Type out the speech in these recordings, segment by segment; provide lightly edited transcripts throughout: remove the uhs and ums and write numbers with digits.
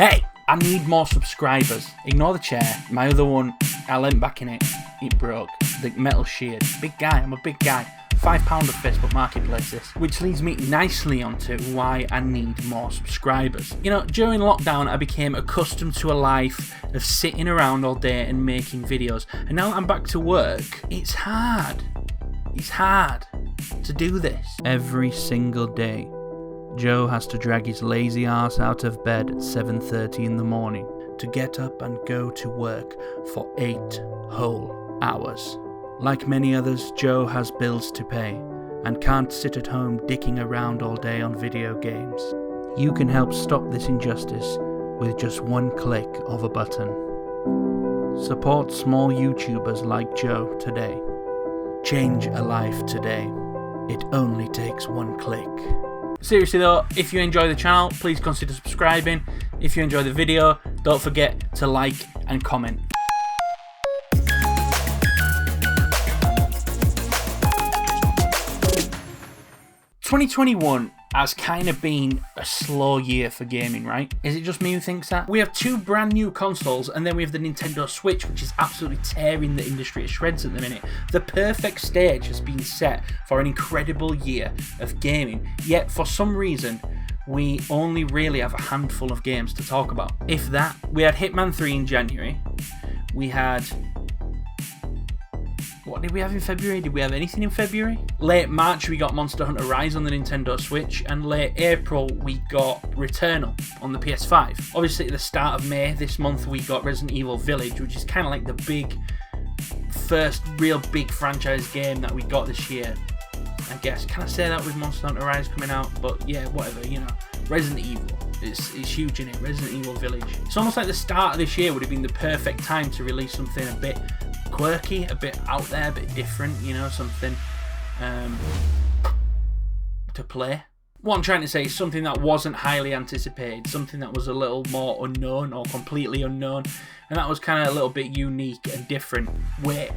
Hey, I need more subscribers. Ignore the chair. My other one, I leant back in it. It broke. The metal sheared. Big guy. I'm a big guy. £5 of Facebook Marketplace this. Which leads me nicely onto why I need more subscribers. You know, during lockdown I became accustomed to a life of sitting around all day and making videos. And now that I'm back to work, it's hard. It's hard to do this. Every single day, Joe has to drag his lazy ass out of bed at 7:30 in the morning to get up and go to work for 8 whole hours. Like many others, Joe has bills to pay and can't sit at home dicking around all day on video games. You can help stop this injustice with just one click of a button. Support small YouTubers like Joe today. Change a life today. It only takes one click. Seriously though, if you enjoy the channel, please consider subscribing. If you enjoy the video, don't forget to like and comment. "2021 has kind of been a slow year for gaming, right? Is it just me who thinks that? We have 2 brand new consoles, and then we have the Nintendo Switch, which is absolutely tearing the industry to shreds at the minute. The perfect stage has been set for an incredible year of gaming, yet for some reason, we only really have a handful of games to talk about. If that, we had Hitman 3 in January. We had... What did we have in February? Did we have anything in February? Late March we got Monster Hunter Rise on the Nintendo Switch, and late April we got Returnal on the PS5. Obviously at the start of May this month we got Resident Evil Village, which is kind of like the first real big franchise game that we got this year. I guess, can I say that with Monster Hunter Rise coming out? But yeah, whatever, you know. Resident Evil, it's huge in it, Resident Evil Village. It's almost like the start of this year would have been the perfect time to release something a bit quirky, a bit out there, a bit different, you know, something to play. What I'm trying to say is something that wasn't highly anticipated, something that was a little more unknown or completely unknown, and that was kind of a little bit unique and different. Wait,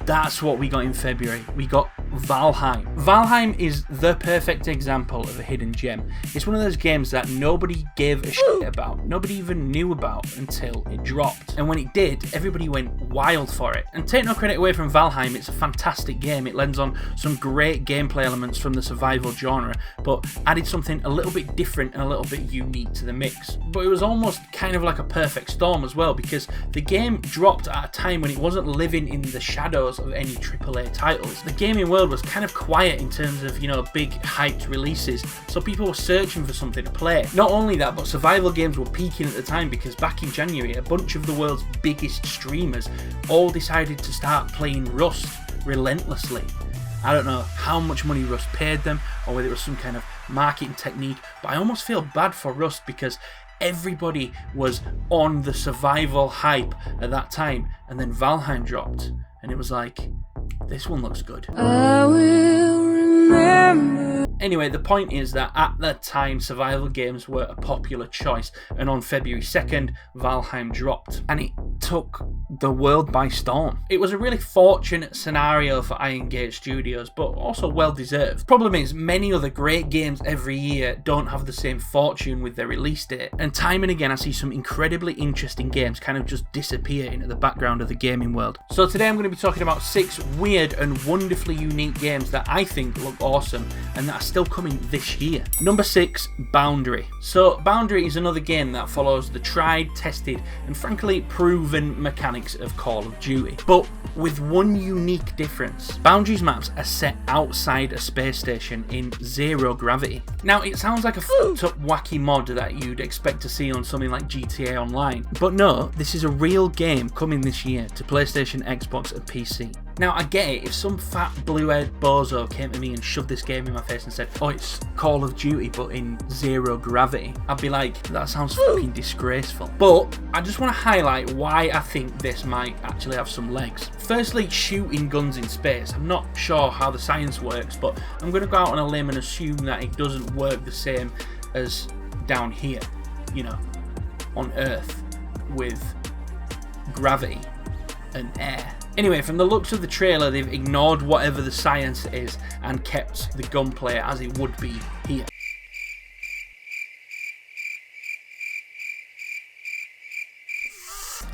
that's what we got in February. We got Valheim. Valheim is the perfect example of a hidden gem. It's one of those games that nobody gave a shit about, nobody even knew about until it dropped. And when it did, everybody went wild for it. And take no credit away from Valheim, it's a fantastic game. It lends on some great gameplay elements from the survival genre, but added something a little bit different and a little bit unique to the mix. But it was almost kind of like a perfect storm as well, because the game dropped at a time when it wasn't living in the shadows of any AAA titles. The gaming world was kind of quiet in terms of, you know, big hyped releases, so people were searching for something to play. Not only that, but survival games were peaking at the time, because back in January a bunch of the world's biggest streamers all decided to start playing Rust relentlessly. I don't know how much money Rust paid them or whether it was some kind of marketing technique, but I almost feel bad for Rust because everybody was on the survival hype at that time, and then Valheim dropped and it was like, this one looks good. I will remember. Anyway, the point is that at that time survival games were a popular choice, and on February 2nd Valheim dropped and it took the world by storm. It was a really fortunate scenario for Iron Gate Studios, but also well deserved. Problem is, many other great games every year don't have the same fortune with their release date, and time and again I see some incredibly interesting games kind of just disappear into the background of the gaming world. So today I'm going to be talking about 6 weird and wonderfully unique games that I think look awesome and that are still coming this year. Number 6, Boundary. So Boundary is another game that follows the tried, tested and frankly proven mechanics of Call of Duty, but with one unique difference. Boundary's maps are set outside a space station in zero gravity. Now it sounds like a fucked up wacky mod that you'd expect to see on something like GTA Online, but no, this is a real game coming this year to PlayStation, Xbox and PC. Now I get it, if some fat blue-haired bozo came to me and shoved this game in my face and said, oh, it's Call of Duty but in zero gravity, I'd be like, that sounds fucking disgraceful. But I just want to highlight why I think this might actually have some legs. Firstly, shooting guns in space. I'm not sure how the science works, but I'm going to go out on a limb and assume that it doesn't work the same as down here, you know, on Earth with gravity and air. Anyway, from the looks of the trailer, they've ignored whatever the science is and kept the gunplay as it would be here.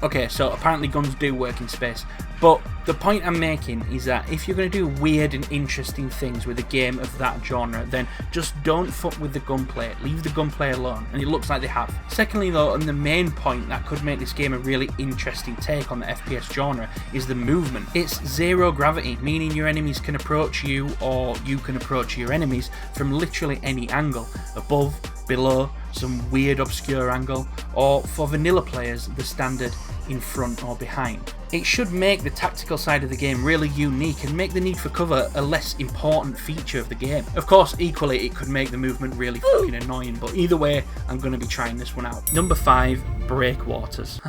Okay, so apparently guns do work in space, but the point I'm making is that if you're going to do weird and interesting things with a game of that genre, then just don't fuck with the gunplay, leave the gunplay alone, and it looks like they have. Secondly though, and the main point that could make this game a really interesting take on the FPS genre is the movement. It's zero gravity, meaning your enemies can approach you or you can approach your enemies from literally any angle, above, below, some weird obscure angle, or for vanilla players, the standard in front or behind. It should make the tactical side of the game really unique and make the need for cover a less important feature of the game. Of course, equally, it could make the movement really fucking annoying, but either way, I'm going to be trying this one out. Number 5, Breakwaters.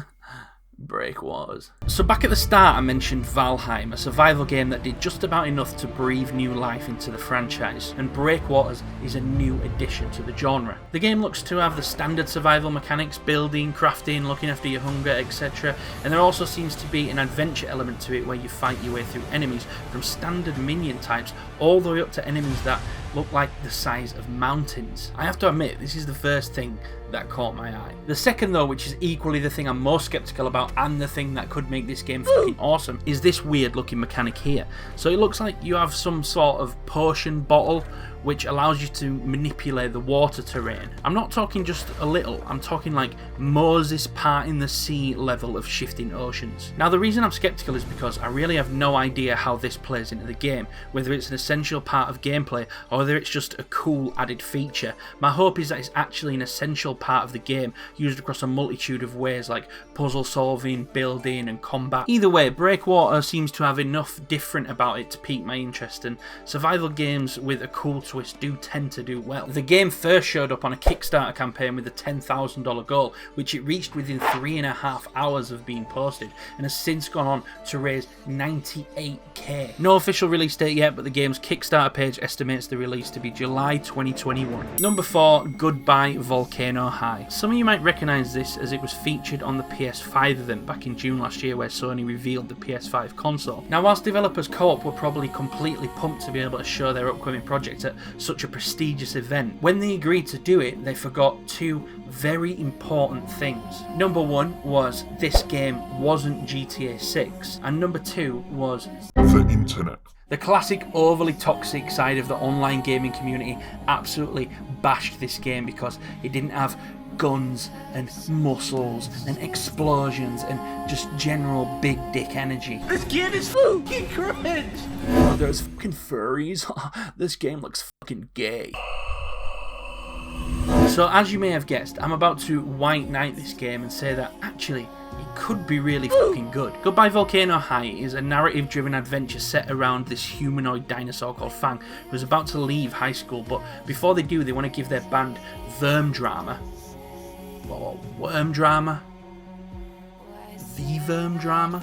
Breakwaters. So back at the start I mentioned Valheim, a survival game that did just about enough to breathe new life into the franchise, and Breakwaters is a new addition to the genre. The game looks to have the standard survival mechanics, building, crafting, looking after your hunger, etc, and there also seems to be an adventure element to it where you fight your way through enemies, from standard minion types all the way up to enemies that look like the size of mountains. I have to admit, this is the first thing that caught my eye. The second though, which is equally the thing I'm most skeptical about and the thing that could make this game fucking awesome, is this weird looking mechanic here. So it looks like you have some sort of potion bottle which allows you to manipulate the water terrain. I'm not talking just a little, I'm talking like Moses parting the sea level of shifting oceans. Now the reason I'm skeptical is because I really have no idea how this plays into the game, whether it's an essential part of gameplay or whether it's just a cool added feature. My hope is that it's actually an essential part of the game, used across a multitude of ways like puzzle solving, building and combat. Either way, Breakwater seems to have enough different about it to pique my interest, and survival games with a cool twist do tend to do well. The game first showed up on a Kickstarter campaign with a $10,000 goal, which it reached within 3.5 hours of being posted, and has since gone on to raise $98k. No official release date yet, but the game's Kickstarter page estimates the release to be July 2021. Number 4, Goodbye Volcano High. Some of you might recognise this as it was featured on the PS5 event back in June last year where Sony revealed the PS5 console. Now whilst developers Co-op were probably completely pumped to be able to show their upcoming project at such a prestigious event, when they agreed to do it, they forgot two very important things. Number 1 was this game wasn't GTA 6, and number 2 was the internet. The classic overly toxic side of the online gaming community absolutely bashed this game because it didn't have guns and muscles and explosions and just general big dick energy. This game is fucking cringe! Oh, there's fucking furries. This game looks fucking gay. So as you may have guessed, I'm about to white knight this game and say that actually it could be really fucking good. Goodbye Volcano High is a narrative-driven adventure set around this humanoid dinosaur called Fang, who's about to leave high school, but before they do, they want to give their band Worm Drama. Or Worm Drama? The Worm Drama?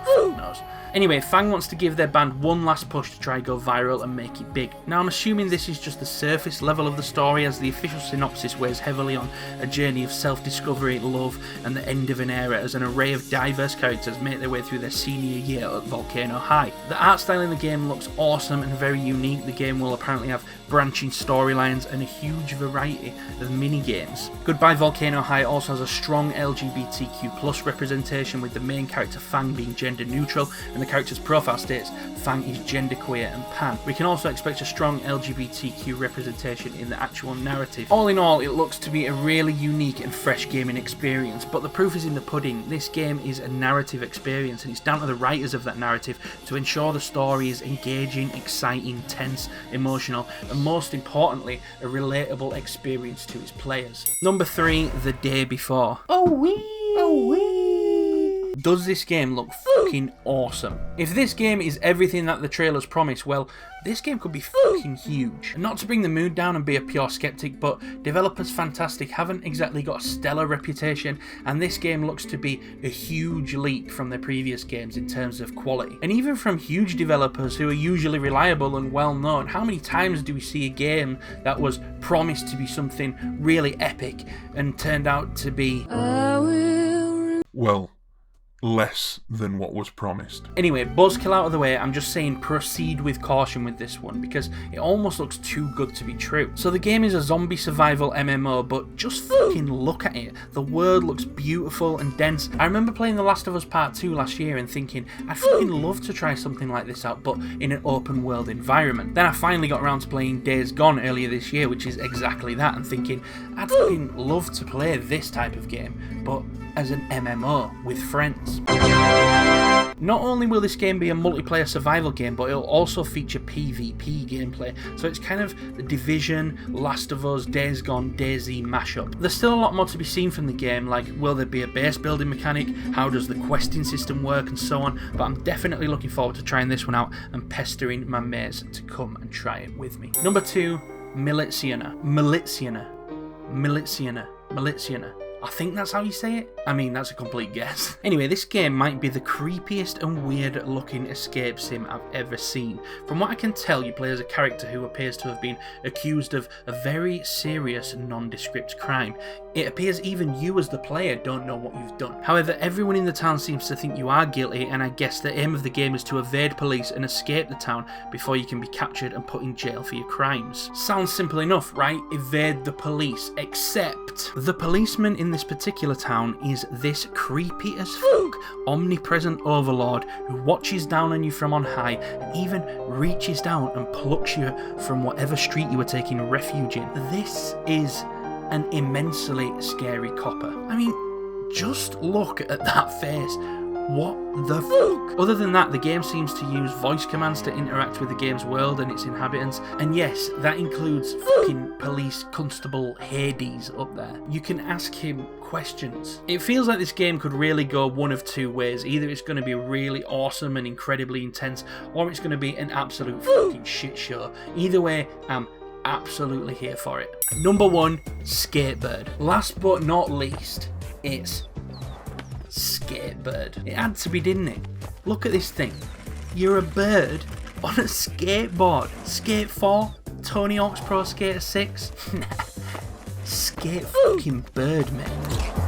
Who knows? Anyway, Fang wants to give their band one last push to try go viral and make it big. Now I'm assuming this is just the surface level of the story, as the official synopsis weighs heavily on a journey of self-discovery, love and the end of an era as an array of diverse characters make their way through their senior year at Volcano High. The art style in the game looks awesome and very unique. The game will apparently have branching storylines and a huge variety of mini-games. Goodbye Volcano High also has a strong LGBTQ+ representation, with the main character Fang being gender neutral and the character's profile states Fang is genderqueer and pan. We can also expect a strong LGBTQ representation in the actual narrative. All in all, it looks to be a really unique and fresh gaming experience, but the proof is in the pudding. This game is a narrative experience, and it's down to the writers of that narrative to ensure the story is engaging, exciting, tense, emotional, and most importantly, a relatable experience to its players. Number 3, The Day Before. Oh wee! Oh wee! Does this game look fucking awesome? If this game is everything that the trailers promise, well, this game could be fucking huge. And not to bring the mood down and be a pure skeptic, but developers Fantastic haven't exactly got a stellar reputation, and this game looks to be a huge leap from their previous games in terms of quality. And even from huge developers who are usually reliable and well known, how many times do we see a game that was promised to be something really epic and turned out to be... Well, less than what was promised. Anyway, buzzkill out of the way, I'm just saying proceed with caution with this one because it almost looks too good to be true. So the game is a zombie survival MMO, but just fucking look at it. The world looks beautiful and dense. I remember playing The Last of Us Part 2 last year and thinking, I'd fucking love to try something like this out, but in an open world environment. Then I finally got around to playing Days Gone earlier this year, which is exactly that, and thinking, I'd fucking love to play this type of game, but as an MMO with friends. Not only will this game be a multiplayer survival game, but it'll also feature PvP gameplay, so it's kind of the Division, Last of Us, Days Gone, DayZ mashup. There's still a lot more to be seen from the game, like will there be a base building mechanic, how does the questing system work, and so on, but I'm definitely looking forward to trying this one out and pestering my mates to come and try it with me. Number 2, Mille, sienna. I think that's how you say it. I mean, that's a complete guess. Anyway, this game might be the creepiest and weird looking escape sim I've ever seen. From what I can tell, you play as a character who appears to have been accused of a very serious nondescript crime. It appears even you as the player don't know what you've done. However, everyone in the town seems to think you are guilty, and I guess the aim of the game is to evade police and escape the town before you can be captured and put in jail for your crimes. Sounds simple enough, right? Evade the police, except the policeman in this particular town is this creepy as fuck omnipresent overlord who watches down on you from on high and even reaches down and plucks you from whatever street you were taking refuge in. This is an immensely scary copper. I mean, just look at that face. What the fuck? Other than that, the game seems to use voice commands to interact with the game's world and its inhabitants, and yes, that includes fucking police constable Hades up there. You can ask him questions. It feels like this game could really go one of two ways. Either it's going to be really awesome and incredibly intense, or it's going to be an absolute fucking shit show. Either way, I'm absolutely here for it. Number 1, Skatebird. Last but not least, it's Skatebird. It had to be, didn't it? Look at this thing. You're a bird on a skateboard. Skate 4, Tony Hawk's Pro Skater 6. Skate fucking bird, man.